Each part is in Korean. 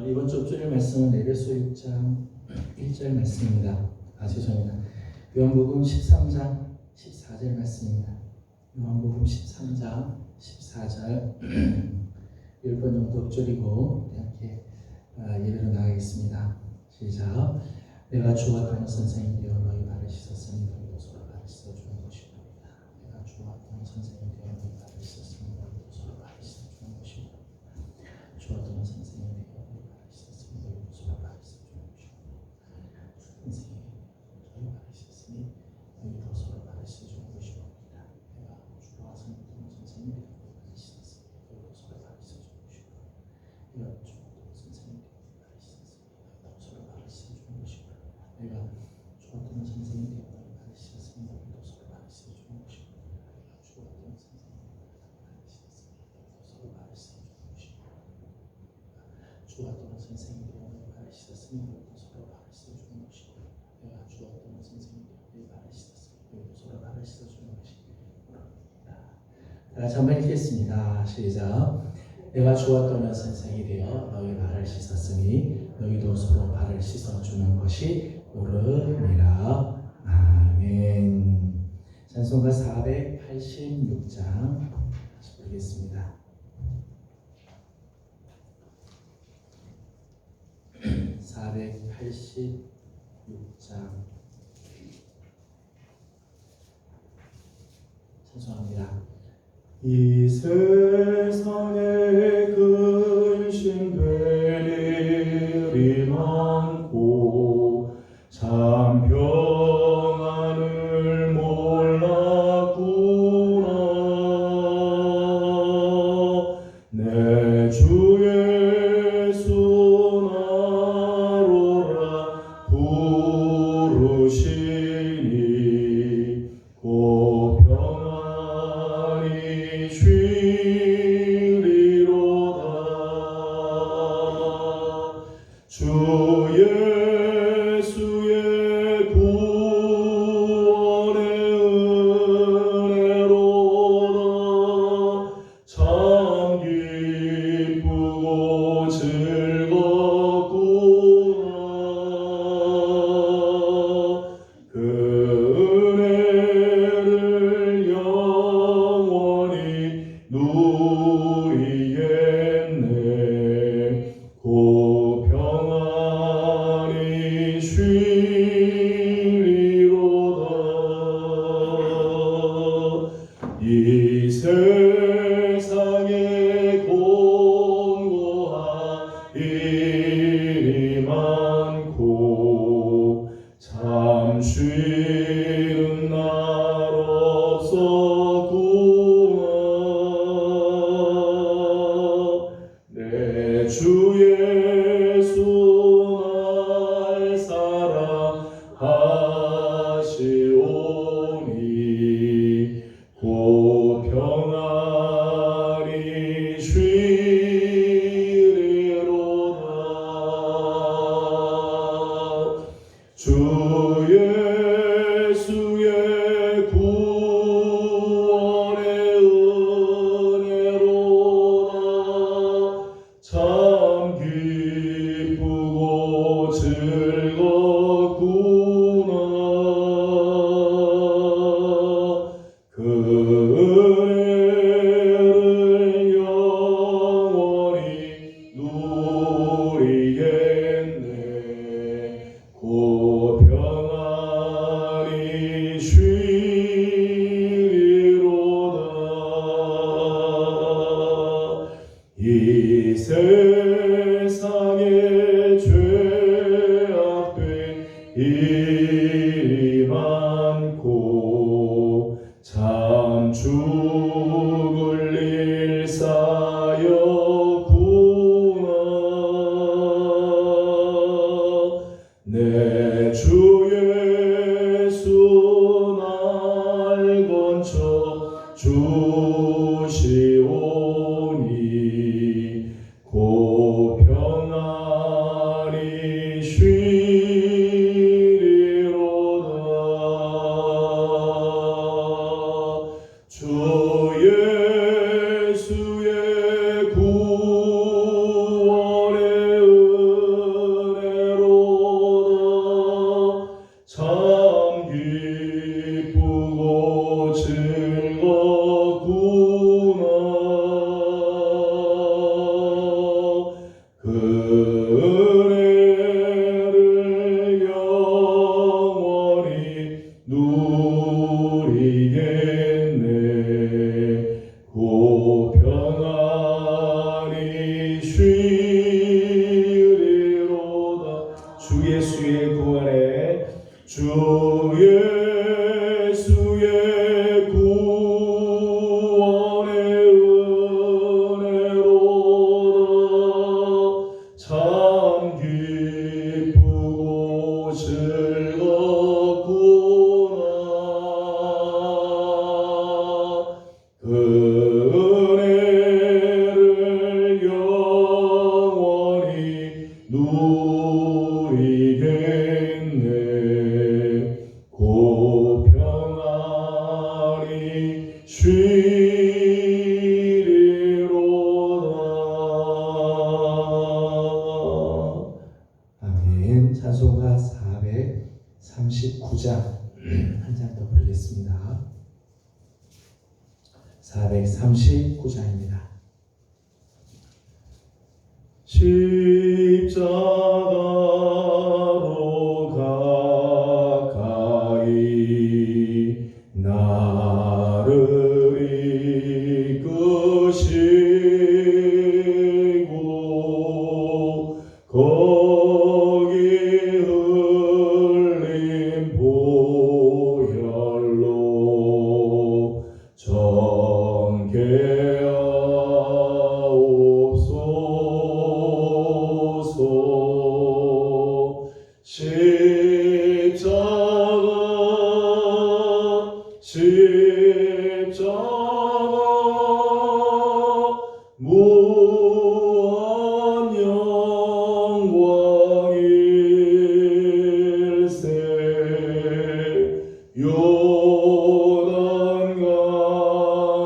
이번 주 주일 말씀은 에베소 6장 1절 말씀입니다. 죄송합니다. 요한복음 13장 14절 말씀입니다. 요한복음 13장 14절 10번 정도 줄이고 이렇게 예배로 나가겠습니다. 시작. 내가 주와 동은 선생이 되어 너희 발을 씻었으니 너희도 서로 발을 씻어주는 것이옵니다. 내가 주와 동은 선생이 되어 너희 발을 씻었으니 너희도 서로 발을 씻어주는 것이옵니다. 주와 동은 선생이 되어 너희 발을 씻었으니 너희도 서로 발을 씻어주는 것이옵니다. 선생이 너희 발을 씻었으니 너희도 서로 발을 씻어주는 것이옵니다. 내가 주와 동은 선생이 되어 너희 발을 씻었으니 너희도 서로 발을 씻어주는 것이옵니다. 내가 주와 동은 선생이 되어 너희 발을 씻었으니 너희도 서로 발을 씻어주는 것이옵니다. 내가 주와 동은 선생이 되어 너희 발을 씻었으니 너희도 서로 발을 씻어주는 것이옵니다. 내가 주와 동은 선생이 되어 너희 발을 씻었으니 너희도 서로 발을 씻어주는 것이옵니다. 주와 동은 선생이 되어 너희 발을 씻었으니 너희도 서로 발을 씻어주는 것이옵니다. 내가 주와 동은 선생이 되어 너희 발을 씻었으니 너희도 서로 발을 씻어주는 것이옵니다. 다 같이 한번 읽겠습니다. 시작. 내가 주와 동은 선생이 되어 너희 발을 씻었으니 너희도 서로 발을 씻어주는 것이 옳으니라. 아멘. 찬송가 486장 다시 부르겠습니다. 486장 찬송합니다. 이 세상에 근심되는 일이 많고 참 평안을 몰랐구나. 내 주 예수 나로라 부르시니 곧 평안이 쉬리로다. 주 예수의 구원의 은혜로다. 참 기쁘고 즐겁구나. 그 은혜를 영원히 누리겠네. 곧 평안이 쉬리로다. 이 세상에 공고한 일이 많고 참 쉬는 날 없었구나. 내 주 예수 날 사랑하시오니 곧 평안이 쉬리로다. 주 예수의 구원의 은혜로다. 참 기쁘고 즐겁구나. 그 은혜를 영원히 누리겠네. 곧 평안이 쉬리로다. 이 세상에 죄악된 일이 많고 참 죽을 일 쌓였구나. 내 주 예수 날 건져 주시오니 곧 평안이 쉬리로다. 주 예수의 구원의 주 예수의 구원에 주 예수의 구원의 은혜로다. 참 기쁘고 즐겁구나. 그 은혜를 영원히 누리겠네. 곧 평안히 쉬리로다. 아멘. 찬송가 439장 한 장 더 부르겠습니다. 439장입니다. 십자가로 가까이 나를 이끄시고 거기 흘린 보혈로 정케하옵소서. 십자가 무한 영광일세.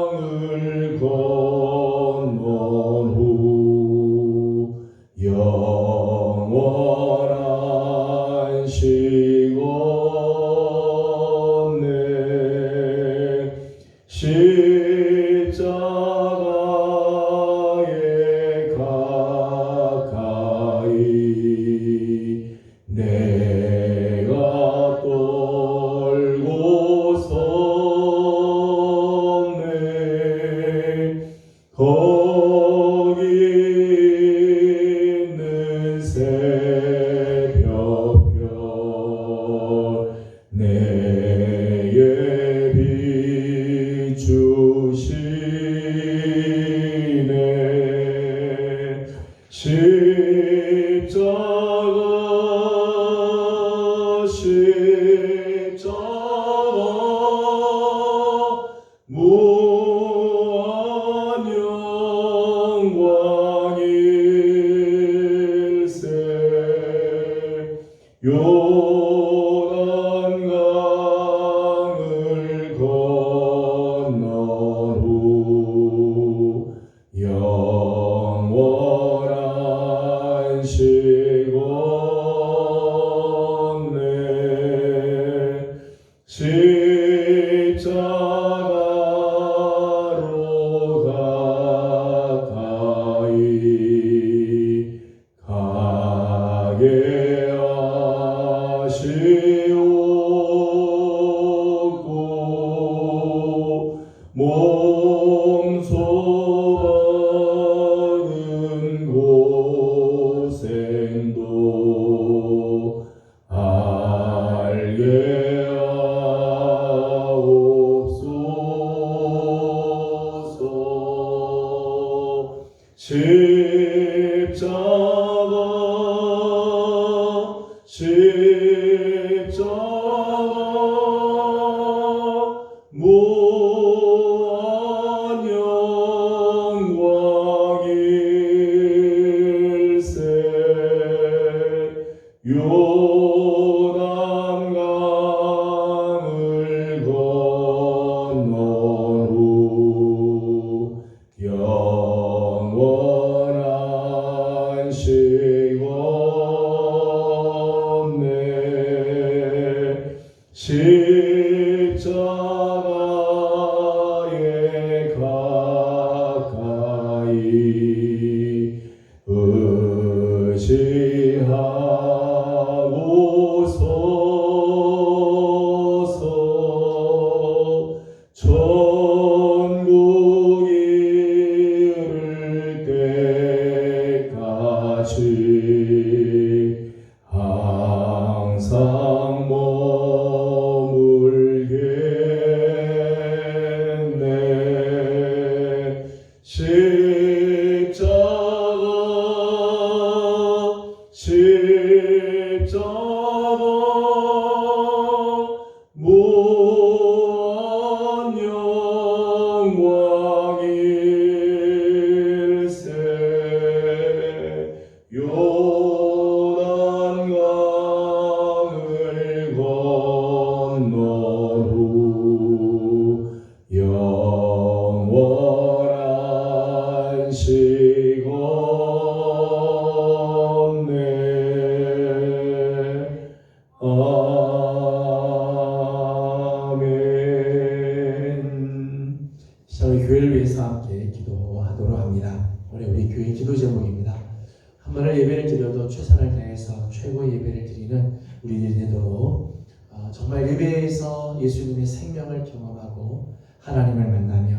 요단강을 건넌 후 영원한 시건네. 십자가에 가까이 내가 떨고 섰네. 거기 있는 새벽별 내게 비추시네. 십자가 무한 영광일세. 요단강을 건넌 후 영원한 시건네. 십자가로 가까이 가게 하시옵고 몸소 받은 고생도 알게 하옵소서. 십자가 무한 영광일세. 요단강을 건넌 후 영원한 시건네. 십자가에 가까이 의지하고 서서 천국 이를 때까지 십자가 무한 영광일세. 요단강을 건너 후 영원한 시건네. 아멘. 자, 우리 교회를 위해서 함께 기도하도록 합니다. 올해 우리 교회 기도 제목입니다. 한 번을 예배를 드려도 최선을 다해서 최고의 예배를 드리는 우리들이 되도록 정말 예배에서 예수님의 생명을 경험하고 하나님을 만나며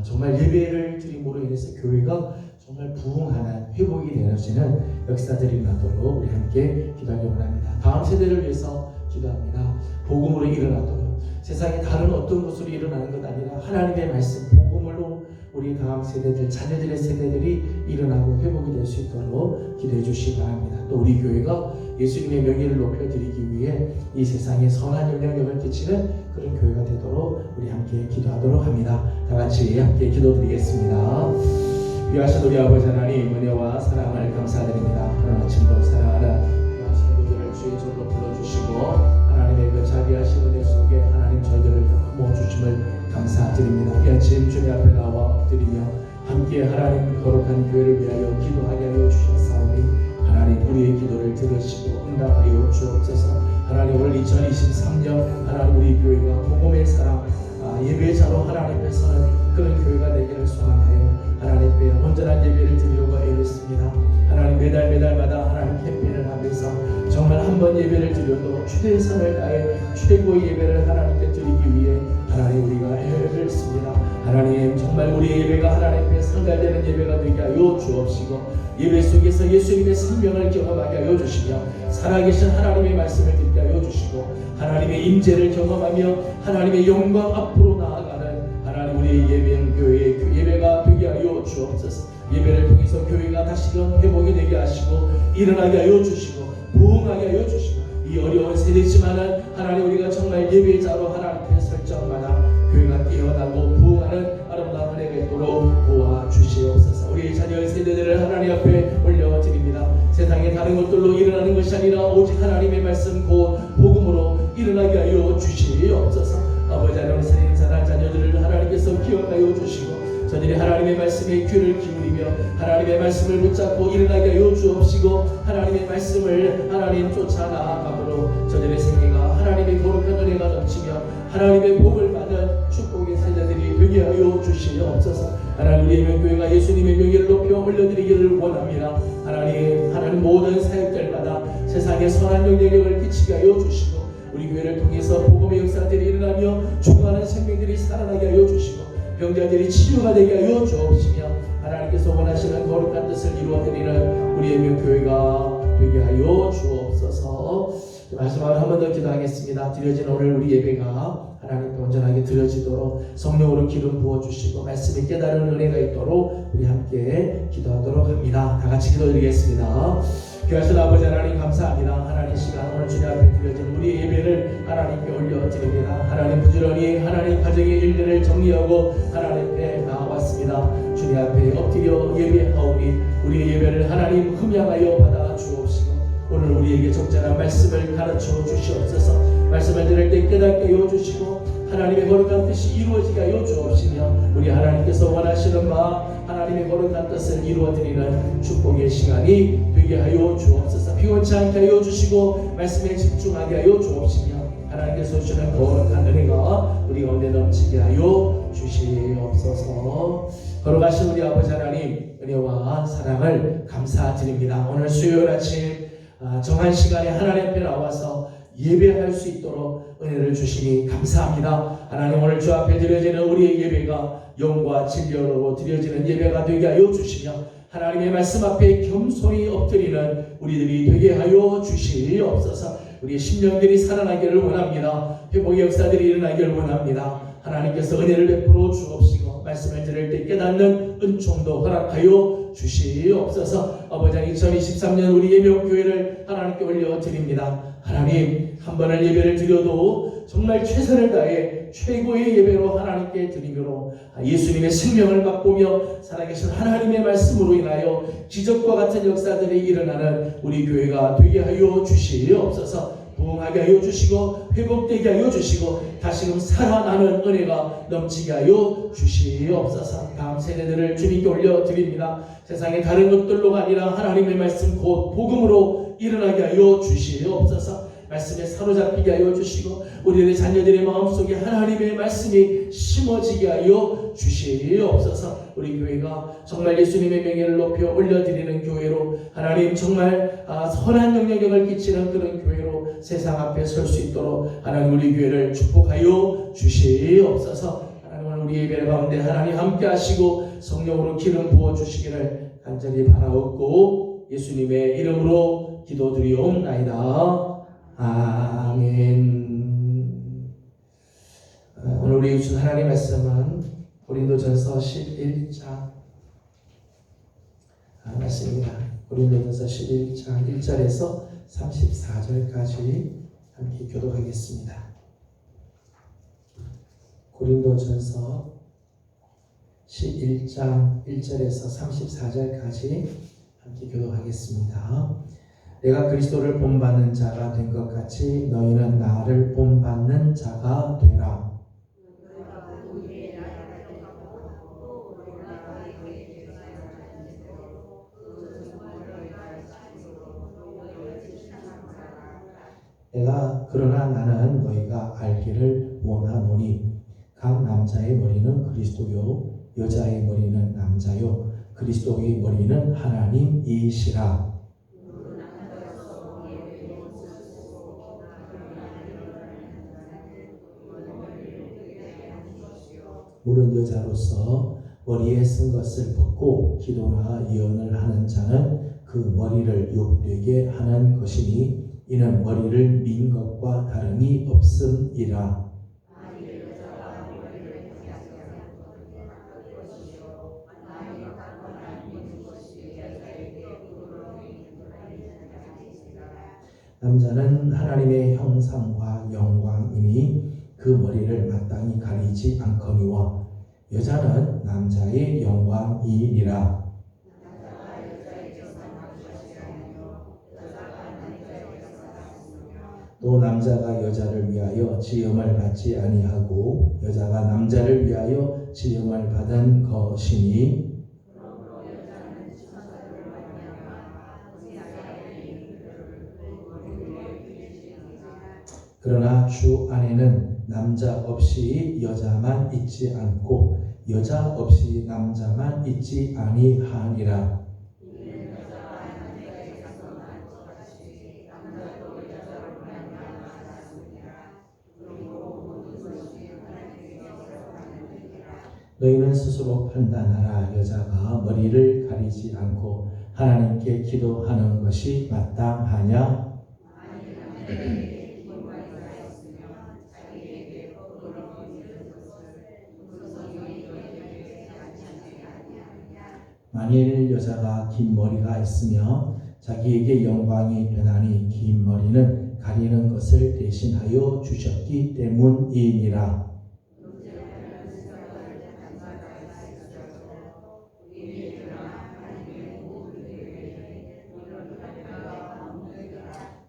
정말 예배를 드림으로 인해서 교회가 정말 부흥하는 회복이 되어지는 역사들이 나도록 우리 함께 기도하기 원합니다. 다음 세대를 위해서 기도합니다. 복음으로 일어나도록 세상에 다른 어떤 것으로 일어나는 것 아니라 하나님의 말씀 복음으로 우리 다음 세대들 자녀들의 세대들이 일어나고 회복이 될 수 있도록 기도해 주시기 바랍니다. 또 우리 교회가 예수님의 명예를 높여드리기 위해 이 세상에 선한 영향력을 끼치는 그런 교회가 되도록 우리 함께 기도하도록 합니다. 다 같이 함께 기도드리겠습니다. 귀하신 우리 아버지 하나님, 은혜와 사랑을 감사드립니다. 오늘 아침도 사랑하는 귀하신 분들을 주의 종으로 불러주시고 하나님의 그 자비하신 은혜 속에 하나님 저희들을 모아주심을 감사드립니다. 이 아침 주님 앞에 나와 엎드리며 함께 하나님 거룩한 교회를 위하여 기도하게 하여 주셨사오니 하나님 우리의 기도를 들으시고 응답하여 주옵소서. 하나님 오늘 2023년 하나님 우리 교회가 복음의 사랑 예배자로 하나님 앞에 서는 그런 교회가 되기를 소망하여 하나님 앞에 온전한 예배를 드리려고 애렸습니다. 하나님 매달마다 하나님 캠페인을 하면서 정말 한 번 예배를 드려도 최선을 다해 최고의 예배를 하나님께 드리기 위해 하나님 우리가 애를 씁니다. 하나님 정말 우리의 예배가 하나님 앞에 상달되는 예배가 되게 하여 주옵시고 예배 속에서 예수님의 생명을 경험하게 하여 주시며 살아계신 하나님의 말씀을 듣게 하여 주시고 하나님의 임재를 경험하며 하나님의 영광 앞으로 나아가는 하나님 우리의 예배는 교회의 예배가 되게 하여 주옵소서. 예배를 통해서 교회가 다시금 회복이 되게 하시고 일어나게 하여 주시고 부흥하게 하여 주시고 이 어려운 세대지만은 하나님 우리가 정말 예배자로 하나님 앞에 설정마다 교회가 깨어나고 부흥하는 아름다운 은혜가 있도록 도와주시옵소서. 우리 자녀의 세대들을 하나님 앞에 올려드립니다. 세상에 다른 것들로 일어나는 것이 아니라 오직 하나님의 말씀 곧 복음으로 일어나게 하여 주시옵소서. 아버지 하나님 살인사랑 자녀들을 하나님께서 기억하여 주시고 저들이 하나님의 말씀에 귀를 기울이며 하나님의 말씀을 붙잡고 일어나게 하여 주옵시고 하나님의 말씀을 하나님 쫓아 나아감으로 저들의 생애가 하나님의 거룩한 은혜가 넘치며 하나님의 복을 받은 축복의 세대들이 되게 하여 주시옵소서. 하나님 우리의 교회가 예수님의 명예를 높여 올려드리기를 원합니다. 하나님 모든 사역들마다 세상에 선한 영향력을 끼치게 하여 주시고 우리 교회를 통해서 복음의 역사들이 일어나며 죽어가는 생명들이 살아나게 하여 주시고 병자들이 치유가 되게 하여 주옵시며 하나님께서 원하시는 거룩한 뜻을 이루어드리는 우리의 교회가 되게 하여 주옵소서. 마지막으로 한 번 더 기도하겠습니다. 드려진 오늘 우리 예배가 하나님께 온전하게 드려지도록 성령으로 기름 부어주시고 말씀이 깨달은 은혜가 있도록 우리 함께 기도하도록 합니다. 다 같이 기도드리겠습니다. 귀하신 아버지 하나님 감사합니다. 하나님 시간 오늘 주님 앞에 드려진 우리 예배를 하나님께 올려드립니다. 하나님 부지런히 하나님 가정의 일들을 정리하고 하나님 앞에 나와왔습니다. 주님 앞에 엎드려 예배하오니 우리의 예배를 하나님 흠양하여 받아 주옵시고 오늘 우리에게 적절한 말씀을 가르쳐 주시옵소서. 말씀을 들을 때 깨닫게 하여 주시고 하나님의 거룩한 뜻이 이루어지게 하여 주옵시며 우리 하나님께서 원하시는 바 하나님의 거룩한 뜻을 이루어드리는 축복의 시간이 되게 하여 주옵소서. 피곤치 않게 하여 주시고 말씀에 집중하게 하여 주옵시며 하나님께서 주시는 거룩한 은혜가 우리 가운데 넘치게 하여 주시옵소서. 거룩하신 우리 아버지 하나님 은혜와 사랑을 감사드립니다. 오늘 수요일 아침 정한 시간에 하나님 앞에 나와서 예배할 수 있도록 은혜를 주시니 감사합니다. 하나님 오늘 주 앞에 드려지는 우리의 예배가 영과 진리로 드려지는 예배가 되게 하여 주시며 하나님의 말씀 앞에 겸손히 엎드리는 우리들이 되게 하여 주시옵소서. 우리의 심령들이 살아나기를 원합니다. 회복의 역사들이 일어나기를 원합니다. 하나님께서 은혜를 베풀어 주옵시고 말씀을 들을 때 깨닫는 은총도 허락하여 주시옵소서. 아버지 2023년 우리 예명교회를 하나님께 올려드립니다. 하나님 한 번을 예배를 드려도 정말 최선을 다해 최고의 예배로 하나님께 드리므로 예수님의 생명을 맛보며 살아계신 하나님의 말씀으로 인하여 기적과 같은 역사들이 일어나는 우리 교회가 되게 하여 주시옵소서. 부흥하게 하여 주시고 회복되게 하여 주시고 다시금 살아나는 은혜가 넘치게 하여 주시옵소서. 다음 세대들을 주님께 올려드립니다. 세상의 다른 것들로가 아니라 하나님의 말씀 곧 복음으로 일어나게 하여 주시옵소서. 말씀에 사로잡히게 하여 주시고 우리의 자녀들의 마음속에 하나님의 말씀이 심어지게 하여 주시옵소서. 우리 교회가 정말 예수님의 명예를 높여 올려드리는 교회로 하나님 정말 선한 영향력을 끼치는 그런 교회로 세상 앞에 설 수 있도록 하나님 우리 교회를 축복하여 주시옵소서. 하나님 우리 예배 가운데 하나님 함께 하시고 성령으로 기름 부어 주시기를 간절히 바라옵고 예수님의 이름으로 기도드리옵나이다. 아멘. 오늘 우리 주신 하나님의 말씀은 고린도전서 11장 말씀입니다. 고린도전서 11장 1절에서 34절까지 함께 교독하겠습니다. 고린도전서 11장 1절에서 34절까지 함께 교독하겠습니다. 내가 그리스도를 본받는 자가 된 것 같이 너희는 나를 본받는 자가 되라. 그러나 나는 너희가 알기를 원하노니 각 남자의 머리는 그리스도요 여자의 머리는 남자요 그리스도의 머리는 하나님이시라. 물은 여자로서 머리에 쓴 것을 벗고 기도나 예언을 하는 자는 그 머리를 욕되게 하는 것이니 이는 머리를 민 것과 다름이 없음이라. 남자는 하나님의 형상과 영광이니 그 머리를 마땅히 가리지 않거니와 여자는 남자의 영광이니라. 또 남자가 여자를 위하여 지음을 받지 아니하고 여자가 남자를 위하여 지음을 받은 것이니 그러나 주 안에는 남자 없이 여자만 있지 않고 여자 없이 남자만 있지 아니하니라. 너희는 스스로 판단하라. 여자가 머리를 가리지 않고 하나님께 기도하는 것이 마땅하냐? 만일 여자가 긴 머리가 있으며 자기에게 영광이 되나니 긴 머리는 가리는 것을 대신하여 주셨기 때문이니라.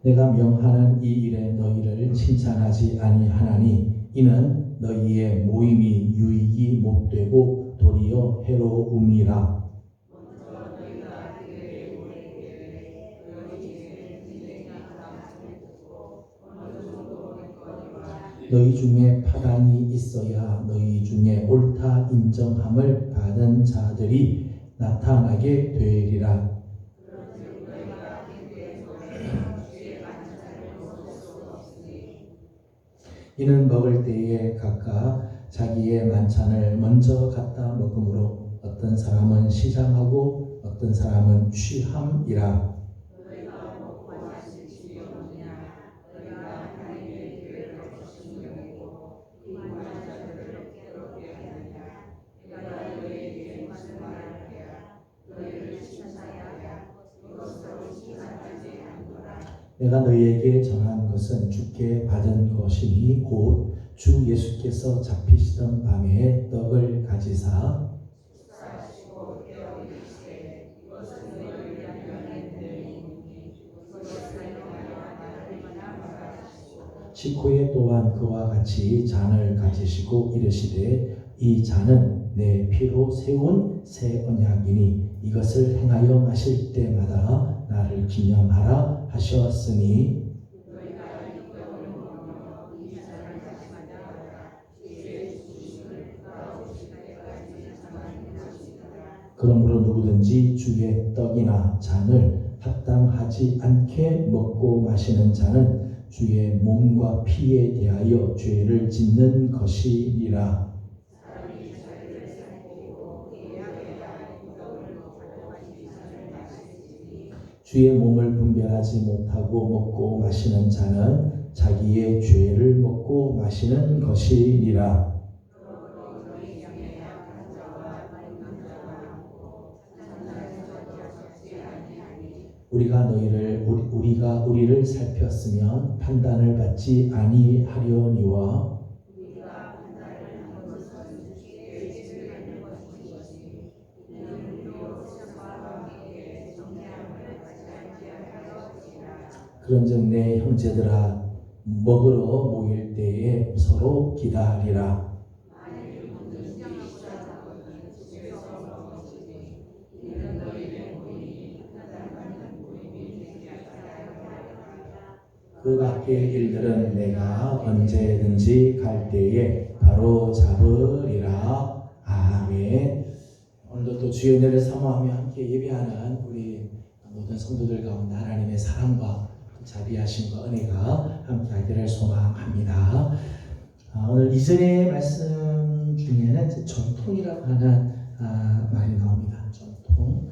내가 명하는 이 일에 너희를 칭찬하지 아니하나니 이는 너희의 모임이 유익이 못되고 도리어 해로움이라. 너희 중에 파당이 있어야 너희 중에 옳다 인정함을 받은 자들이 나타나게 되리라. 이는 먹을 때에 각각 자기의 만찬을 먼저 갖다 먹으므로 어떤 사람은 시장하고 어떤 사람은 취함이라. 내가 너희에게 전한 것은 주께 받은 것이니 곧 주 예수께서 잡히시던 밤에 떡을 가지사 식후에 또한 그와 같이 잔을 가지시고 이르시되 이 잔은 내 피로 세운 새 언약이니 이것을 행하여 마실 때마다 나를 기념하라 하셨으니 그러므로 누구든지 주의 떡이나 잔을 합당하지 않게 먹고 마시는 자는 주의 몸과 피에 대하여 죄를 짓는 것이니라. 주의 몸을 분별하지 못하고 먹고 마시는 자는 자기의 죄를 먹고 마시는 것이니라. 우리가 우리를 살폈으면 판단을 받지 아니하려니와 그런즉 내 형제들아 먹으러 모일 때에 서로 기다리라. 그 밖의 일들은 내가 언제든지 갈 때에 바로 잡으리라. 아멘. 오늘도 또 주의 은혜를 사모하며 함께 예배하는 우리 모든 성도들 가운데 하나님의 사랑과 자비하심과 은혜가 함께 하기를 소망합니다. 오늘 이전의 말씀 중에는 전통이라고 하는 말이 나옵니다. 전통.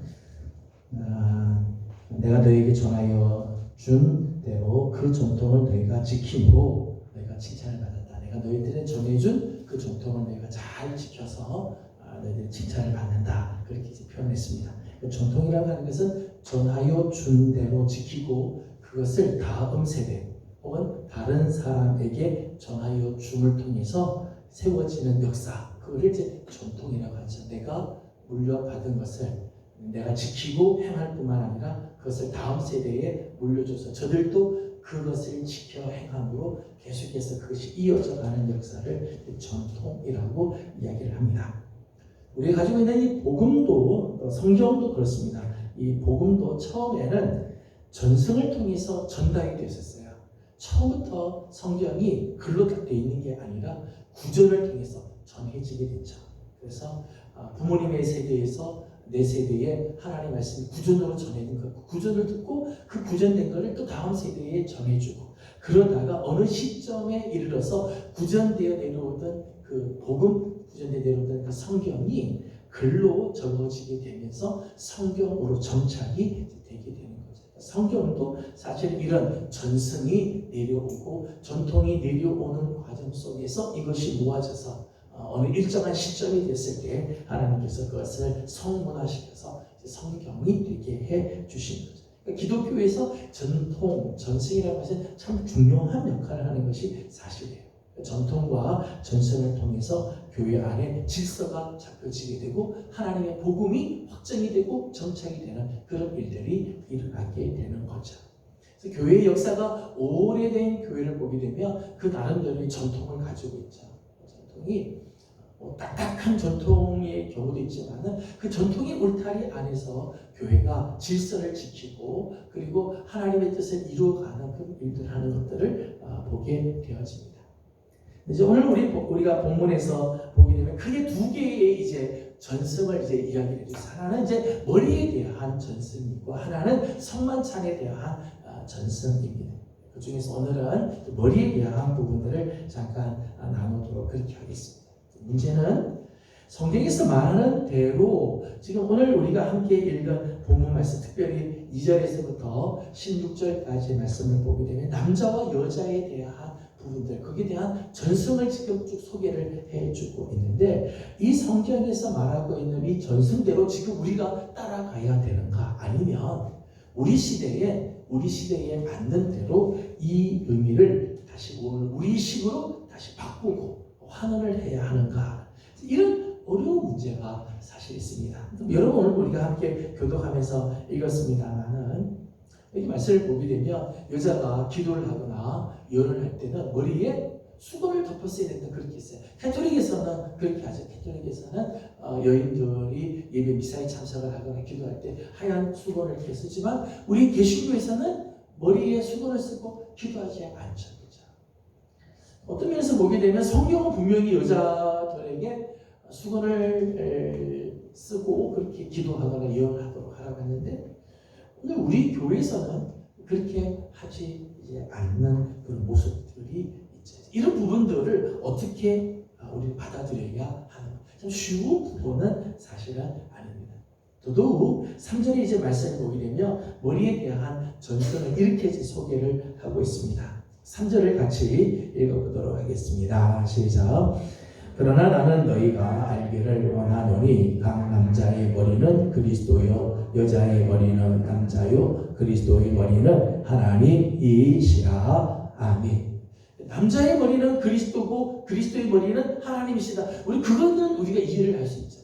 내가 너에게 전하여 준 대로 그 전통을 너희가 지킴으로 너희가 칭찬을 받았다. 내가 너희들에 전해준 그 전통을 너희가 잘 지켜서 너희들이 칭찬을 받는다. 그렇게 표현했습니다. 전통이라고 하는 것은 전하여 준 대로 지키고 그것을 다음 세대 혹은 다른 사람에게 전하여 줌을 통해서 세워지는 역사, 그걸 이제 전통이라고 하죠. 내가 물려받은 것을 내가 지키고 행할 뿐만 아니라 그것을 다음 세대에 물려줘서 저들도 그것을 지켜 행함으로 계속해서 그것이 이어져가는 역사를 전통이라고 이야기를 합니다. 우리가 가지고 있는 이 복음도 성경도 그렇습니다. 이 복음도 처음에는 전승을 통해서 전달이 됐었어요. 처음부터 성경이 글로 딱 되어 있는 게 아니라 구전을 통해서 전해지게 됐죠. 그래서 부모님의 세대에서 내 세대에 하나님의 말씀이 구전으로 전해진 것, 구전을 듣고 그 구전된 것을 또 다음 세대에 전해주고 그러다가 어느 시점에 이르러서 구전되어 내려오던 그 복음, 구전되어 내려오던 그 성경이 글로 적어지게 되면서 성경으로 정착이 되게 되는 거죠. 성경도 사실 이런 전승이 내려오고 전통이 내려오는 과정 속에서 이것이 모아져서 어느 일정한 시점이 됐을 때 하나님께서 그것을 성문화시켜서 성경이 되게 해 주신 거죠. 그러니까 기독교에서 전통, 전승이라는 것은 참 중요한 역할을 하는 것이 사실이에요. 전통과 전승을 통해서 교회 안에 질서가 잡혀지게 되고 하나님의 복음이 확정이 되고 정착이 되는 그런 일들이 일어나게 되는 거죠. 그래서 교회의 역사가 오래된 교회를 보게 되면 그 나름대로의 전통을 가지고 있죠. 전통이 딱딱한 전통의 경우도 있지만 그 전통의 울타리 안에서 교회가 질서를 지키고 그리고 하나님의 뜻을 이루어가는 그 일들을 하는 것들을 보게 되어집니다. 이제 오늘 우리가 본문에서 보게 되면 크게 두 개의 이제 전승을 이제 이야기를 해주죠. 하나는 이제 머리에 대한 전승이고 하나는 성만찬에 대한 전승입니다. 그 중에서 오늘은 머리에 대한 부분들을 잠깐 나누도록 그렇게 하겠습니다. 문제는 성경에서 말하는 대로 지금 오늘 우리가 함께 읽은 본문 말씀, 특별히 2절에서부터 16절까지의 말씀을 보게 되면 남자와 여자에 대한 부분들, 거기에 대한 전승을 지금 쭉 소개를 해주고 있는데 이 성경에서 말하고 있는 이 전승대로 지금 우리가 따라가야 되는가? 아니면 우리 시대에 우리 시대에 맞는 대로 이 의미를 다시 오늘 우리식으로 다시 바꾸고 환원을 해야 하는가, 이런 어려운 문제가 사실 있습니다. 여러분, 오늘 우리가 함께 교독하면서 읽었습니다만은 이 말씀을 보게 되면 여자가 기도를 하거나 예언을 할 때는 머리에 수건을 덮었어야 된다, 그렇게 했어요. 가톨릭에서는 그렇게 하죠. 가톨릭에서는 여인들이 예배 미사에 참석을 하거나 기도할 때 하얀 수건을 이렇게 쓰지만 우리 개신교에서는 머리에 수건을 쓰고 기도하지 않죠. 그렇죠? 어떤 면에서 보게 되면 성경은 분명히 여자들에게 수건을 쓰고 그렇게 기도하거나 예언하도록 하라고 했는데, 오늘 우리 교회에서는 그렇게 하지 않는 그런 모습들이 있죠. 이런 부분들을 어떻게 우리 받아들여야 하는, 참 쉬운 부분은 사실은 아닙니다. 더더욱 3절에 이제 말씀을 보게 되면 머리에 대한 전선을 이렇게 소개를 하고 있습니다. 3절을 같이 읽어보도록 하겠습니다. 시작. 그러나 나는 너희가 알기를 원하노니 각 남자의 머리는 그리스도요 여자의 머리는 남자요 그리스도의 머리는 하나님이시라. 아멘. 남자의 머리는 그리스도고 그리스도의 머리는 하나님이시다. 우리 그거는 우리가 이해를 할 수 있죠.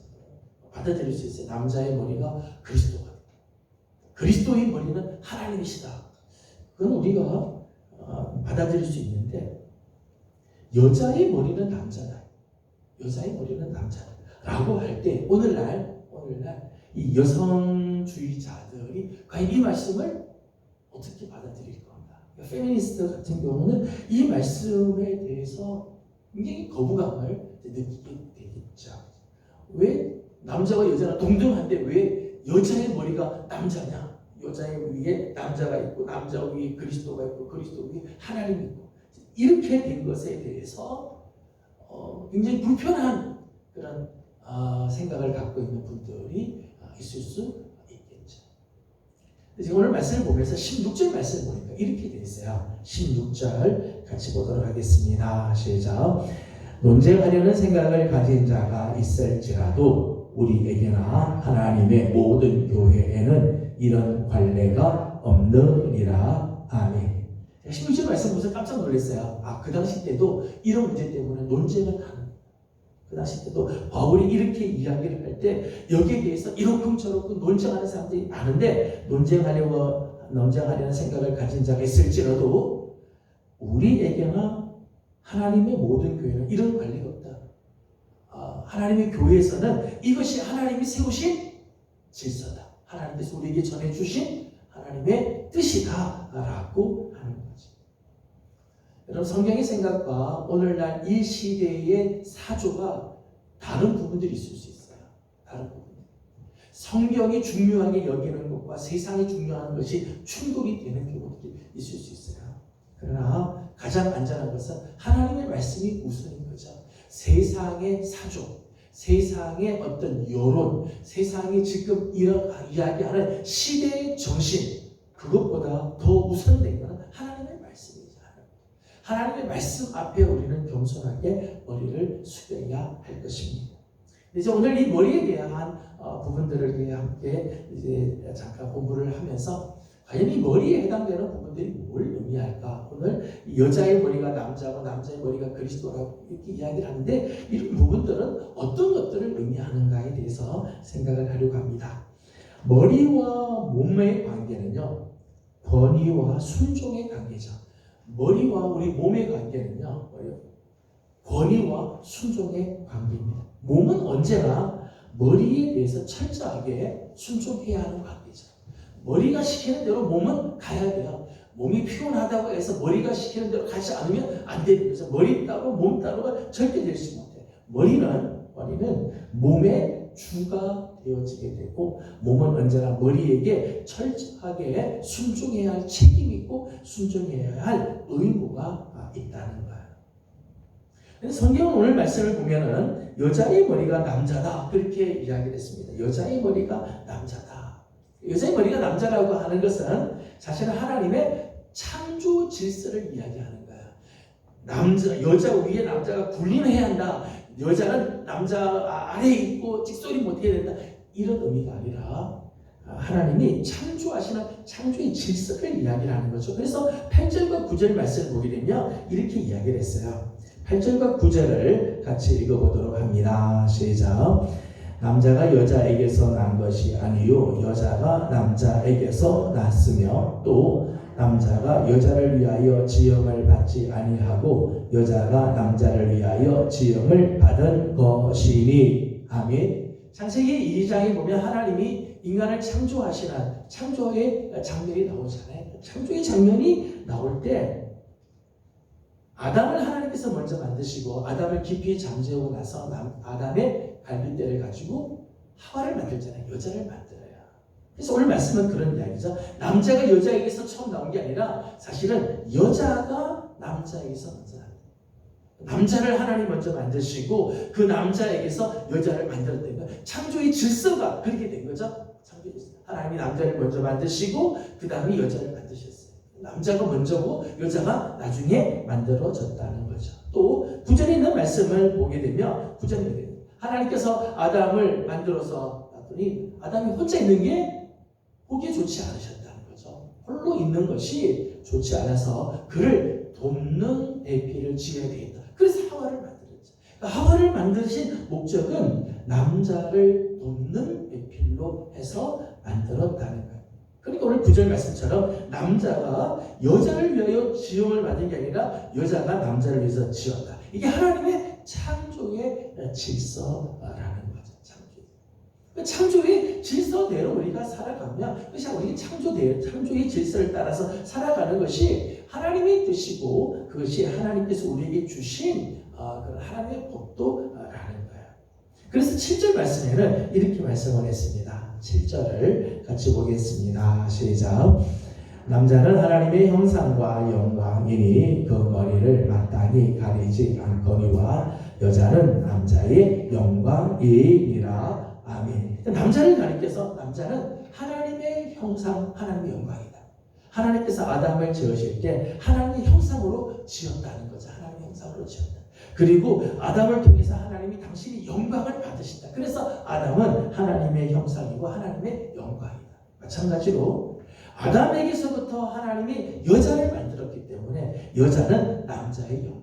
받아들일 수 있어요. 남자의 머리가 그리스도가, 그리스도의 머리는 하나님이시다. 그건 우리가 받아들일 수 있는데, 여자의 머리는 남자다, 여자의 머리는 남자다 라고 할 때 오늘날 이 여성주의자들이 과연 이 말씀을 어떻게 받아들일 건가? 그러니까 페미니스트 같은 경우는 이 말씀에 대해서 굉장히 거부감을 느끼게 되겠죠. 왜 남자와 여자가 동등한데 왜 여자의 머리가 남자냐? 여자의 위에 남자가 있고 남자 위에 그리스도가 있고 그리스도 위에 하나님이 있고, 이렇게 된 것에 대해서 굉장히 불편한 그런 생각을 갖고 있는 분들이 있을 수 있겠죠. 지금 오늘 말씀을 보면서 16절 말씀을 보니까 이렇게 되어 있어요. 16절 같이 보도록 하겠습니다. 시작. 논쟁하려는 생각을 가진 자가 있을지라도 우리에게나 하나님의 모든 교회에는 이런 관례가 없느니라. 아멘. 16절 말씀 보면서 깜짝 놀랐어요. 그 당시 때도 이런 문제 때문에 논쟁을 하는, 그 당시 때도 바울이 이렇게 이야기를 할 때 여기에 대해서 이렇고 저렇고 논쟁하는 사람들이 많은데, 논쟁하려는 생각을 가진 자가 있을지라도 우리에게나 하나님의 모든 교회는 이런 관리가 없다. 하나님의 교회에서는 이것이 하나님이 세우신 질서다, 하나님께서 우리에게 전해주신 하나님의 뜻이다 라고 하는 거죠. 여러분, 성경의 생각과 오늘날 이 시대의 사조가 다른 부분들이 있을 수 있어요. 다른 부분. 성경이 중요하게 여기는 것과 세상이 중요한 것이 충돌이 되는 경우들이 있을 수 있어요. 그러나 가장 안전한 것은 하나님의 말씀이 우선인 거죠. 세상의 사조, 세상의 어떤 여론, 세상이 지금 이야기하는 시대의 정신, 그것보다 더 우선된 것은 하나님의 말씀이죠. 하나님의 말씀 앞에 우리는 겸손하게 머리를 숙여야 할 것입니다. 이제 오늘 이 머리에 대한 부분들을 함께 이제 잠깐 공부를 하면서 과연 이 머리에 해당되는 부분들이 뭘 의미할까? 오늘 여자의 머리가 남자고 남자의 머리가 그리스도라고 이렇게 이야기를 하는데, 이런 부분들은 어떤 것들을 의미하는가에 대해서 생각을 하려고 합니다. 머리와 몸의 관계는요, 권위와 순종의 관계죠. 머리와 우리 몸의 관계는요, 권위와 순종의 관계입니다. 몸은 언제나 머리에 대해서 철저하게 순종해야 하는 관계죠. 머리가 시키는 대로 몸은 가야 돼요. 몸이 피곤하다고 해서 머리가 시키는 대로 가지 않으면 안 되는 거죠. 머리 따로 몸 따로가 절대 될 수 못해요. 머리는 몸의 주가 되어지게 되고, 몸은 언제나 머리에게 철저하게 순종해야 할 책임이 있고 순종해야 할 의무가 있다는 거예요. 성경은 오늘 말씀을 보면은 여자의 머리가 남자다 그렇게 이야기를 했습니다. 여자의 머리가 남자다. 여자의 머리가 남자라고 하는 것은 사실은 하나님의 창조 질서를 이야기하는 거예요. 여자 위에 남자가 군림해야 한다, 여자는 남자 아래에 있고 찍소리 못해야 된다, 이런 의미가 아니라 하나님이 창조하시는 창조의 질서를 이야기를 하는 거죠. 그래서 8절과 9절 말씀을 보게 되면 이렇게 이야기를 했어요. 8절과 9절을 같이 읽어보도록 합니다. 시작. 남자가 여자에게서 난 것이 아니요 여자가 남자에게서 났으며 또 남자가 여자를 위하여 지음을 받지 아니하고 여자가 남자를 위하여 지음을 받은 것이니. 아멘. 창세기 2장에 보면 하나님이 인간을 창조하시는 창조의 장면이 나오잖아요. 창조의 장면이 나올 때 아담을 하나님께서 먼저 만드시고 아담을 깊이 잠재우고 나서 아담의 갈빗대를 가지고 하와를 만들잖아요. 여자를 만들어요. 그래서 오늘 말씀은 그런 이야기죠. 남자가 여자에게서 처음 나온 게 아니라 사실은 여자가 남자에게서 먼저 나온 거예요. 남자를 하나님 먼저 만드시고 그 남자에게서 여자를 만들었던 거예요. 창조의 질서가 그렇게 된 거죠. 하나님이 남자를 먼저 만드시고 그 다음에 여자를 만드셨어요. 남자가 먼저고 여자가 나중에 만들어졌다는 거죠. 또 9절에 있는 말씀을 보게 되면 9절에 하나님께서 아담을 만들어서 놨더니 아담이 혼자 있는 게 보기에 좋지 않으셨다는 거죠. 홀로 있는 것이 좋지 않아서 그를 돕는 에피를 지어야 되겠다. 그래서 하와를 만들었죠. 그러니까 하와를 만드신 목적은 남자를 돕는 에필로 해서 만들었다는 거예요. 그러니까 오늘 9절 말씀처럼 남자가 여자를 위하여 지음을 받은 게 아니라 여자가 남자를 위해서 지었다. 이게 하나님의 창조의 질서라는 거죠. 창조의 질서대로 우리가 살아가면 그것이 우리 창조의 질서를 따라서 살아가는 것이 하나님의 뜻이고 그것이 하나님께서 우리에게 주신 하나님의 법도라는 거예요. 그래서 7절 말씀에는 이렇게 말씀을 했습니다. 7절을 같이 보겠습니다. 시작. 남자는 하나님의 형상과 영광이니 그 머리를 마땅히 가리지 않거니와 여자는 남자의 영광이니라. 아멘. 남자를 가리켜서 남자는 하나님의 형상, 하나님의 영광이다. 하나님께서 아담을 지으실 때 하나님의 형상으로 지었다는 거죠. 하나님의 형상으로 지었다. 그리고 아담을 통해서 하나님이 당신이 영광을 받으신다. 그래서 아담은 하나님의 형상이고 하나님의 영광이다. 마찬가지로 아담에게서부터 하나님이 여자를 만들었기 때문에 여자는 남자의 영광이다.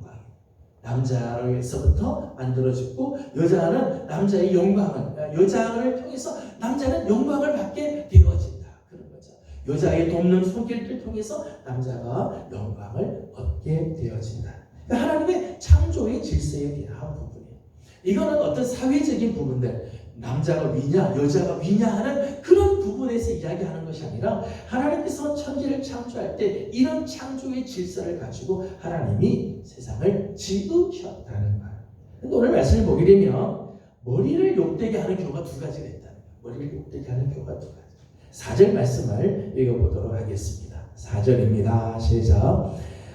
남자에게서부터 만들어졌고 여자는 남자의 여자를 통해서 남자는 영광을 받게 되어진다. 그런 거죠. 여자의 돕는 손길을 통해서 남자가 영광을 얻게 되어진다. 하나님의 창조의 질서에 대한 부분이에요. 이거는 어떤 사회적인 부분들, 남자가 위냐, 여자가 위냐 하는 그런 부분에서 이야기하는 것이 아니라 하나님께서 천지를 창조할 때 이런 창조의 질서를 가지고 하나님이 세상을 지으셨다는 거예요. 근데 오늘 말씀을 보게 되면 머리를 욕되게 하는 경우가 두 가지가 있다는 거예요. 머리를 욕되게 하는 경우가 두 가지. 4절 말씀을 읽어보도록 하겠습니다. 4절입니다. 시작.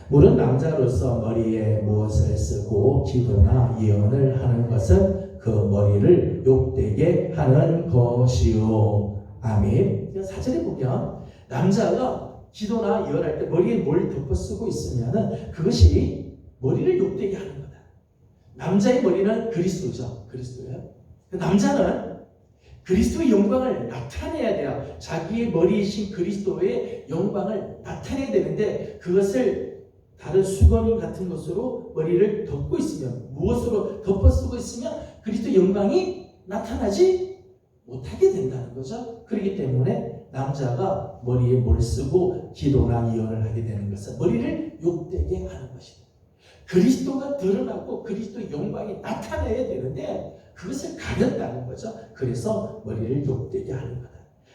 물은 남자로서 머리에 무엇을 쓰고 기도나 예언을 하는 것은 그 머리를 욕되게 하는 것이요. 아멘. 4절에 보면 남자가 기도나 예언할 때 머리에 뭘 덮어 쓰고 있으면 그것이 머리를 욕되게 하는 거다. 남자의 머리는 그리스도죠. 그리스도예요. 남자는 그리스도의 영광을 나타내야 돼요. 자기의 머리이신 그리스도의 영광을 나타내야 되는데 그것을 다른 수건 같은 것으로 머리를 덮고 있으면 무엇으로 덮어 쓰고 있으면 그리스도의 영광이 나타나지 못하게 된다는 거죠. 그렇기 때문에 남자가 머리에 뭘 쓰고 기도나 예언을 하게 되는 것은 머리를 욕되게 하는 것이다. 그리스도가 드러나고 그리스도의 영광이 나타나야 되는데 그것을 가렸다는 거죠. 그래서 머리를 욕되게 하는 거다.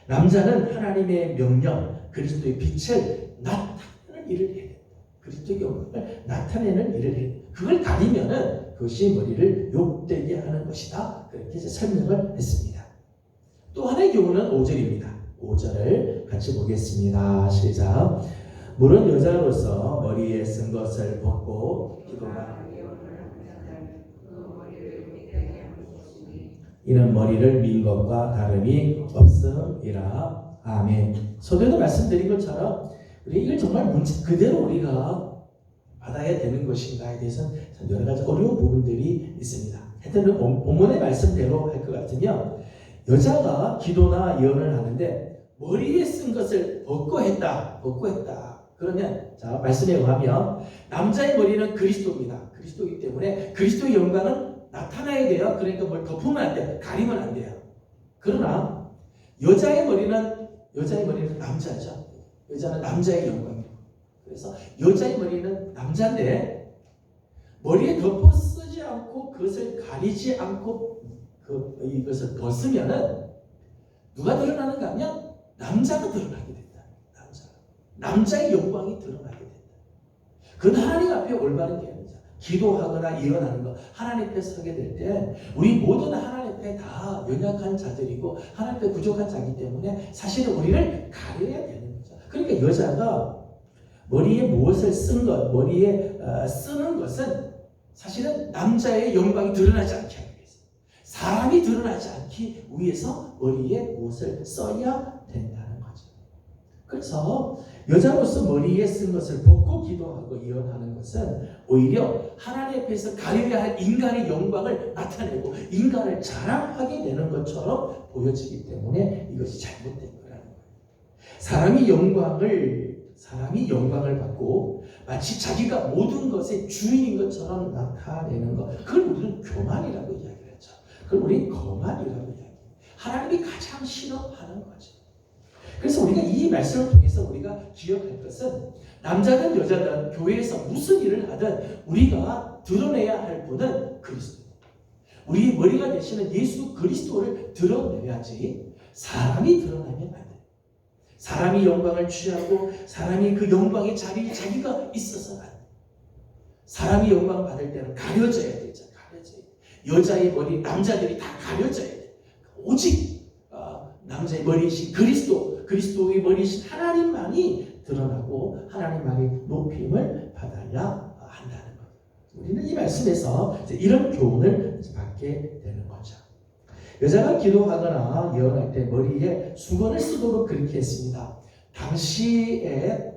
남자는 하나님의 명령, 그리스도의 빛을 나타내는 일을 해야 된다. 그리스도의 영광을 나타내는 일을 해야 된다. 그걸 가리면은 그것이 머리를 욕되게 하는 것이다. 그렇게 설명을 했습니다. 또 하나의 경우는 5절입니다. 5절을 같이 보겠습니다. 시작. 물은 여자로서 머리에 쓴 것을 벗고 기도가 이는 머리를 민 것과 다름이 없음이라. 아멘. 서두에도 말씀드린 것처럼 우리 이걸 정말 문제 그대로 우리가 받아야 되는 것인가에 대해서는 여러 가지 어려운 부분들이 있습니다. 하여튼 본문의 말씀대로 할 것 같으면 여자가 기도나 예언을 하는데 머리에 쓴 것을 벗고 했다. 그러면 자 말씀에 의하면 남자의 머리는 그리스도입니다. 그리스도이기 때문에 그리스도의 영광은 나타나야 돼요. 그러니까 뭘 덮으면 안 돼요. 가리면 안 돼요. 그러나 여자의 머리는 남자죠. 여자는 남자의 영광이에요. 그래서 여자의 머리는 남자인데 머리에 덮어 쓰지 않고 그것을 가리지 않고 이것을 벗으면은 누가 드러나는가 하면 남자가 드러나게 된다. 남자의 영광이 드러나게 된다. 그건 하나님 앞에 올바른 대응이죠. 기도하거나 예언하는 거 하나님 앞에 서게 될 때 우리 모든 하나님 앞에 다 연약한 자들이고 하나님 앞에 부족한 자이기 때문에 사실은 우리를 가려야 되는 거죠. 그러니까 여자가 머리에 무엇을 쓴 것, 머리에 쓰는 것은 사실은 남자의 영광이 드러나지 않게 하기 위해서 사람이 드러나지 않기 위해서 머리에 무엇을 써야 된다는 거죠. 그래서 여자로서 머리에 쓴 것을 벗고 기도하고 예언하는 것은 오히려 하나님 앞에서 가려야 할 인간의 영광을 나타내고 인간을 자랑하게 되는 것처럼 보여지기 때문에 이것이 잘못된 거라는 거예요. 사람이 영광을 받고 마치 자기가 모든 것의 주인인 것처럼 나타내는 것, 그걸 우리는 교만이라고 이야기를 하죠. 그걸 우리는 거만이라고 이야기해요. 하나님이 가장 싫어하는 거죠. 그래서 우리가 이 말씀을 통해서 우리가 기억할 것은 남자든 여자든 교회에서 무슨 일을 하든 우리가 드러내야 할 분은 그리스도. 우리의 머리가 되시는 예수 그리스도를 드러내야지 사람이 드러나면 안 돼요. 사람이 영광을 취하고 사람이 그 영광의 자리에 자기가 있어서는 안 돼요. 사람이 영광 받을 때는 가려져야 되죠. 여자의 머리, 남자들이 다 가려져야 돼요. 오직 남자의 머리이신 그리스도의 머리이신 하나님만이 드러나고 하나님만이 높임을 받아야 한다는 것. 우리는 이 말씀에서 이런 교훈을 받게 되는 거죠. 여자가 기도하거나 예언할 때 머리에 수건을 쓰도록 그렇게 했습니다. 당시에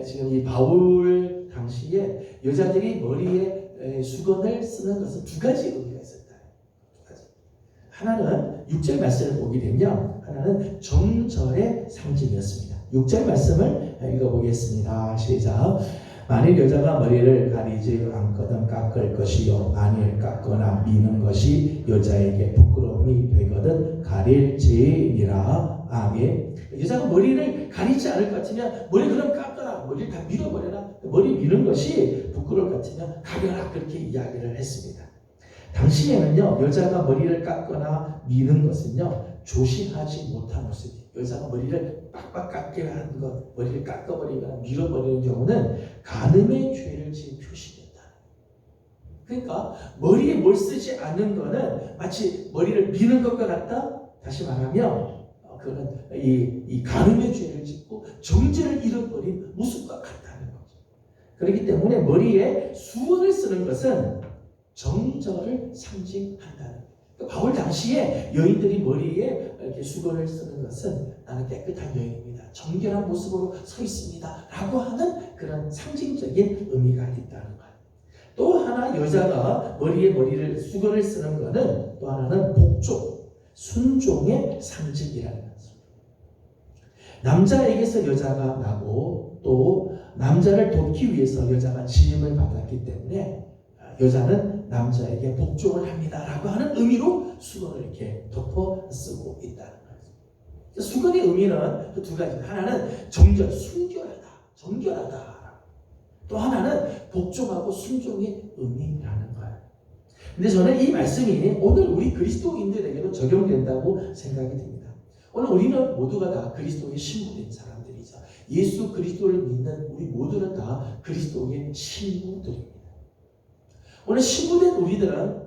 지금 이 바울 당시에 여자들이 머리에 수건을 쓰는 것은 두 가지 의미가 있었다. 하나는 6절 말씀을 보게 되면 하나는 정절의 상징이었습니다. 6절 말씀을 읽어보겠습니다. 시작. 만일 여자가 머리를 가리지 않거든 깎을 것이요 만일 깎거나 미는 것이 여자에게 부끄러움이 되거든 가릴지니라. 아멘. 여자가 머리를 가리지 않을 것 같으면 머리 그럼 깎거나 머리를 다 밀어버려라. 머리 미는 것이 부끄러울 것 같으면 가려라. 그렇게 이야기를 했습니다. 당시에는요 여자가 머리를 깎거나 미는 것은요 조심하지 못한 모습이에요. 여자가 머리를 빡빡 깎게 하는 것, 머리를 깎아버리거나 밀어버리는 경우는 간음의 죄를 지은 표시된다. 그러니까 머리에 뭘 쓰지 않는 것은 마치 머리를 미는 것과 같다. 다시 말하면 그는 이 간음의 죄를 짓고 정죄를 잃어버린 모습과 같다는 거죠. 그렇기 때문에 머리에 수건을 쓰는 것은 정절을 상징한다는 거예요. 바울 당시에 여인들이 머리에 이렇게 수건을 쓰는 것은 나는 깨끗한 여인입니다. 정결한 모습으로 서 있습니다. 라고 하는 그런 상징적인 의미가 있다는 거예요. 또 하나 여자가 머리를 수건을 쓰는 것은 또 하나는 복종, 순종의 상징이라는 거죠. 남자에게서 여자가 나고 또 남자를 돕기 위해서 여자가 지음을 받았기 때문에 여자는 남자에게 복종을 합니다라고 하는 의미로 수건을 이렇게 덮어 쓰고 있다는 거예요. 수건의 의미는 그 두 가지. 하나는 정결, 정결하다. 또 하나는 복종하고 순종의 의미라는 거예요. 근데 저는 이 말씀이 오늘 우리 그리스도인들에게도 적용된다고 생각이 듭니다. 오늘 우리는 모두가 다 그리스도의 신부된 사람들이죠. 예수 그리스도를 믿는 우리 모두는 다 그리스도의 신부들입니다. 오늘 신부된 우리들은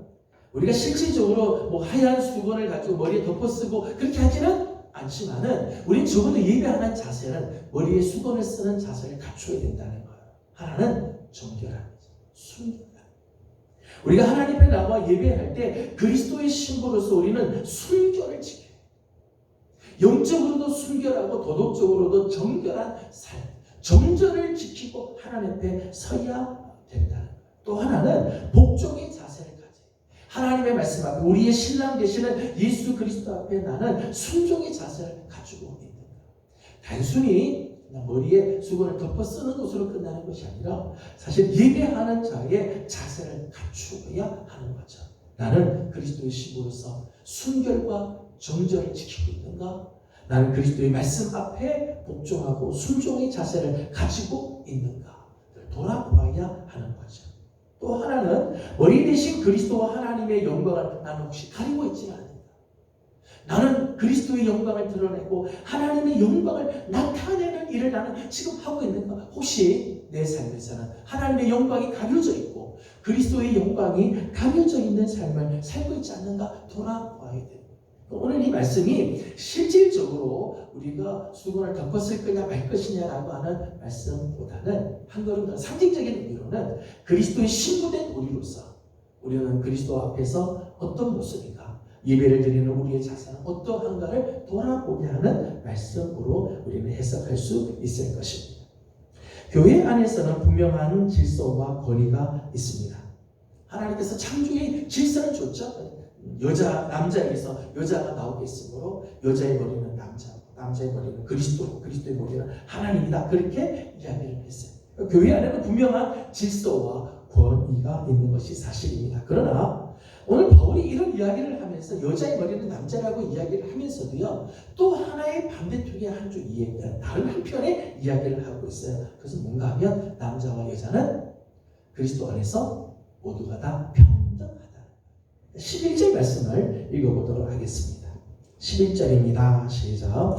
우리가 실질적으로 뭐 하얀 수건을 가지고 머리에 덮어 쓰고 그렇게 하지는 않지만은 우리는 적어도 예배하는 자세는 머리에 수건을 쓰는 자세를 갖춰야 된다는 거예요. 하나는 정결함, 순결함. 우리가 하나님 앞에 나와 예배할 때 그리스도의 신부로서 우리는 순결을 지켜요. 영적으로도 순결하고 도덕적으로도 정결한 삶, 정절을 지키고 하나님 앞에 서야 된다는 거예요. 또 하나는 복종의 자세를 가져요. 하나님의 말씀 앞에 우리의 신랑 되시는 예수 그리스도 앞에 나는 순종의 자세를 가지고 있는 거예요. 단순히 그냥 머리에 수건을 덮어 쓰는 것으로 끝나는 것이 아니라 사실 예배하는 자의 자세를 갖추어야 하는 거죠. 나는 그리스도의 신부로서 순결과 정절을 지키고 있는가? 나는 그리스도의 말씀 앞에 복종하고 순종의 자세를 가지고 있는가? 돌아보아야 하는 거죠. 또 하나는 머리 대신 그리스도와 하나님의 영광을 나는 혹시 가리고 있지는 않는가? 나는 그리스도의 영광을 드러내고 하나님의 영광을 나타내는 일을 나는 지금 하고 있는가? 혹시 내 삶에서는 하나님의 영광이 가려져 있고 그리스도의 영광이 가려져 있는 삶을 살고 있지 않는가? 돌아봐야 돼요. 오늘 이 말씀이 실질적으로 우리가 수건을 덮었을 거냐 말 것이냐라고 하는 말씀보다는 한 걸음 더 상징적인 의미로는 그리스도의 신부된 우리로서 우리는 그리스도 앞에서 어떤 모습인가, 예배를 드리는 우리의 자세는 어떠한가를 돌아보게 하는 말씀으로 우리는 해석할 수 있을 것입니다. 교회 안에서는 분명한 질서와 권위가 있습니다. 하나님께서 창조의 질서를 줬죠. 남자에게서 여자가 나오게 했으므로 여자의 머리는 남자고 남자의 머리는 그리스도고 그리스도의 머리는 하나님이다. 그렇게 이야기를 했어요. 교회 안에는 분명한 질서와 권위가 있는 것이 사실입니다. 그러나 오늘 바울이 이런 이야기를 하면서 여자의 머리는 남자라고 이야기를 하면서도요, 또 하나의 반대쪽의 한쪽 다른 한편의 이야기를 하고 있어요. 그래서 뭔가 하면 남자와 여자는 그리스도 안에서 모두가 다 평등하다. 11절 말씀을 읽어보도록 하겠습니다. 11절입니다. 시작.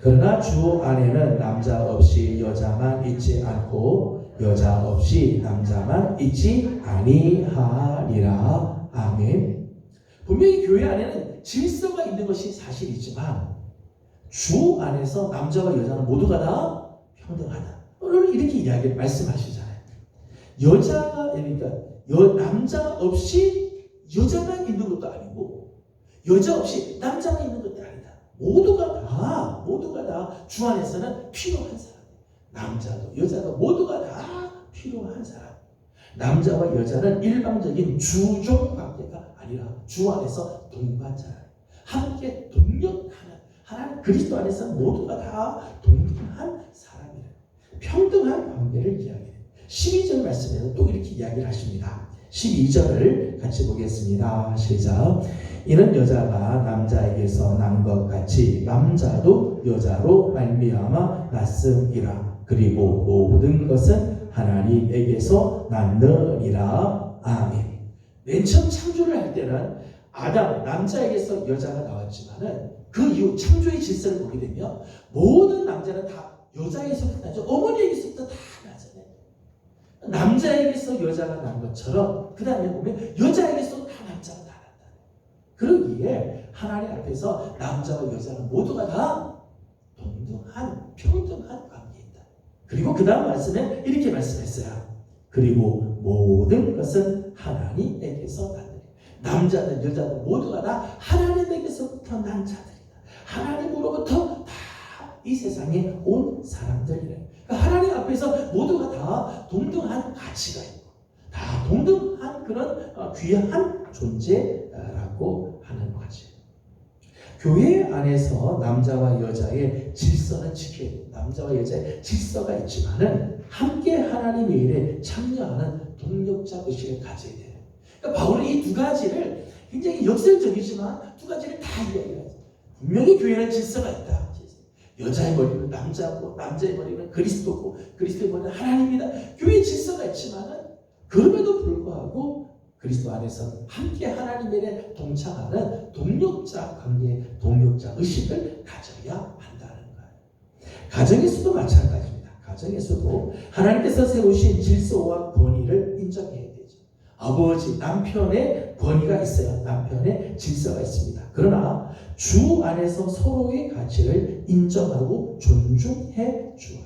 그러나 주 안에는 남자 없이 여자만 있지 않고 여자 없이 남자만 있지 아니하리라. 아멘. 분명히 교회 안에는 질서가 있는 것이 사실이지만 주 안에서 남자와 여자는 모두가 다 평등하다. 오늘 이렇게 이야기를 말씀하시잖아요. 남자 없이 여자만 있는 것도 아니고 여자 없이 남자만 있는 것도 아니다. 모두가 다 주 안에서는 필요한 사람. 남자도 여자도 모두가 다 필요한 사람. 남자와 여자는 일방적인 주종 관계가 아니라 주 안에서 동반자라. 함께 동력하는 하나님 그리스도 안에서 모두가 다 동등한 사람이라. 평등한 관계를 이야기해요. 12절 말씀에는 또 이렇게 이야기를 하십니다. 12절을 같이 보겠습니다. 시작. 이는 여자가 남자에게서 난 것 같이 남자도 여자로 말미암아 났음이라. 그리고 모든 것은 하나님에게서 났느니라. 아멘. 맨 처음 창조를 할 때는 아담 남자에게서 여자가 나왔지만은 그 이후 창조의 질서를 보게 되면 모든 남자는 다 여자에게서부터 나죠. 어머니에게서부터 다 나잖아요. 남자에게서 여자가 난 것처럼 그 다음에 보면 여자에게서 다 남자가 나왔다. 그러기에 하나님 앞에서 남자와 여자는 모두가 다 동등한 평등한 관계이다. 그리고 그 다음 말씀에 이렇게 말씀했어요. 그리고 모든 것은 하나님에게서 났느니라. 남자든 여자든 모두가 다 하나님에게서부터 난 자들이다. 하나님으로부터 다 이 세상에 온 사람들이래. 그러니까 하나님 앞에서 모두가 다 동등한 가치가 있고 다 동등한 그런 귀한 존재라고 하는 거지. 교회 안에서 남자와 여자의 질서는 지켜야 돼요. 남자와 여자의 질서가 있지만은 함께 하나님의 일에 참여하는 동력자 의식을 가져야 돼요. 그러니까 바울은 이 두 가지를 굉장히 역설적이지만 두 가지를 다 이야기해요. 분명히 교회는 질서가 있다. 여자의 머리는 남자고 남자의 머리는 그리스도고 그리스도의 머리는 하나님이다. 교회의 질서가 있지만은 그럼에도 불구하고 그리스도 안에서 함께 하나님의 일에 동참하는 동력자 관계, 동력자 의식을 가져야 한다는 거예요. 가정에서도 마찬가지입니다. 가정에서도 하나님께서 세우신 질서와 권위를 인정해야 되죠. 아버지, 남편의 권위가 있어요. 남편의 질서가 있습니다. 그러나 주 안에서 서로의 가치를 인정하고 존중해 주어요.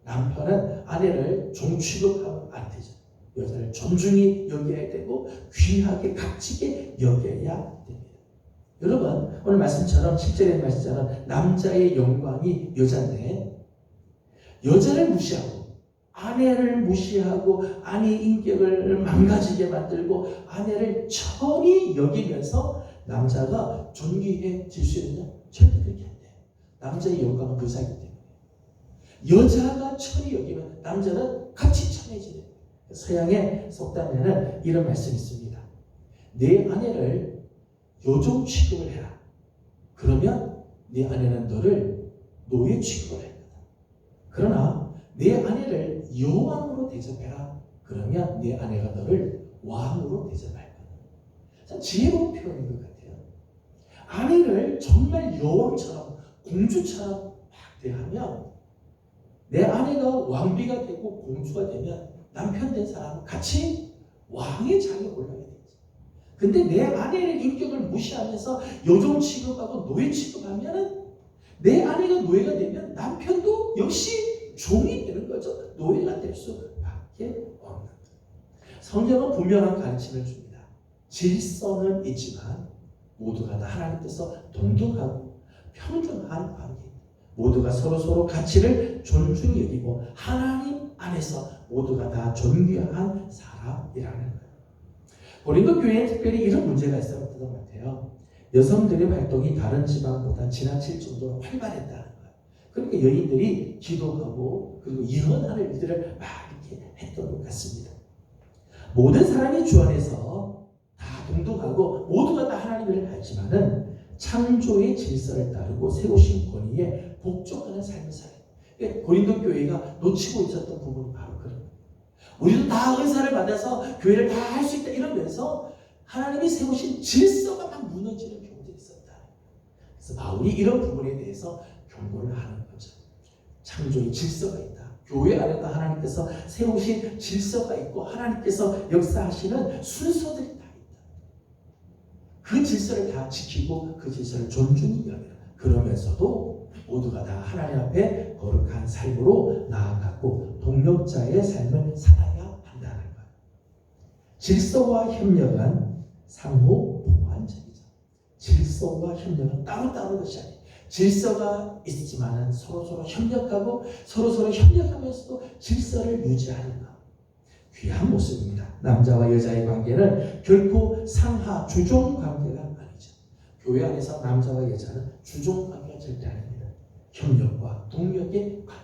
남편은 아내를 종 취급하면 안 되죠. 여자를 존중히 여겨야 되고 귀하게 값지게 여겨야 됩니다. 여러분 오늘 말씀처럼 7절의 말씀처럼 남자의 영광이 여자인데 여자를 무시하고 아내를 무시하고 아내의 인격을 망가지게 만들고 아내를 천히 여기면서 남자가 존귀해질 수 있느냐? 절대 그렇게 안 돼요. 남자의 영광은 여자이기 때문에 여자가 천히 여기면 남자는 같이 천해지는 거예요. 서양의 속담에는 이런 말씀이 있습니다. 내 아내를 여종 취급을 해라. 그러면 내 아내는 너를 노예 취급을 할 거다. 그러나 내 아내를 여왕으로 대접해라. 그러면 내 아내가 너를 왕으로 대접할 거다. 참 지혜로운 표현인 것 같아요. 아내를 정말 여왕처럼 공주처럼 막 대하면 내 아내가 왕비가 되고 공주가 되면 남편 된 사람은 같이 왕의 자리에 올라가게 되죠. 근데 내 아내의 인격을 무시하면서 여종 취급하고 노예 취급하면 내 아내가 노예가 되면 남편도 역시 종이 되는 거죠. 노예가 될 수밖에 없는 거예요. 성경은 분명한 가르침을 줍니다. 질서는 있지만 모두가 다 하나님께서 동등하고 평등한 관계, 모두가 서로 가치를 존중히 여기고 하나님 안에서 모두가 다 존귀한 사람이라는 거예요. 고린도 교회에 특별히 이런 문제가 있었던 것 같아요. 여성들의 활동이 다른 지방보다 지나칠 정도로 활발했다는 거예요. 그러니까 여인들이 기도하고 그리고 예언하는 일들을 막 이렇게 했던 것 같습니다. 모든 사람이 주 안에서 다 동등하고 모두가 다 하나님을 알지만은 창조의 질서를 따르고 세우신 권위에 복종하는 삶을 살아요. 고린도 교회가 놓치고 있었던 부분이 바로 그런 거예요. 우리도 다 은사를 받아서 교회를 다 할 수 있다 이러면서 하나님이 세우신 질서가 막 무너지는 경우들이 있었다. 그래서 바울이 이런 부분에 대해서 경고를 하는 거죠. 창조의 질서가 있다. 교회 안에도 하나님께서 세우신 질서가 있고 하나님께서 역사하시는 순서들이 다 있다. 그 질서를 다 지키고 그 질서를 존중히 여기라. 그러면서도 모두가 다 하나님 앞에 거룩한 삶으로 나아가고 동력자의 삶을 살아야 한다는 거예요. 질서와 협력은 상호 보완적이죠. 질서와 협력은 따로따로 것이 아니에요. 질서가 있지만은 서로 협력하고 서로 협력하면서도 질서를 유지하는 것. 귀한 모습입니다. 남자와 여자의 관계는 결코 상하 주종 관계가 아니죠. 교회 안에서 남자와 여자는 주종 관계가 절대 아닙니다. 협력과 동력의 관계.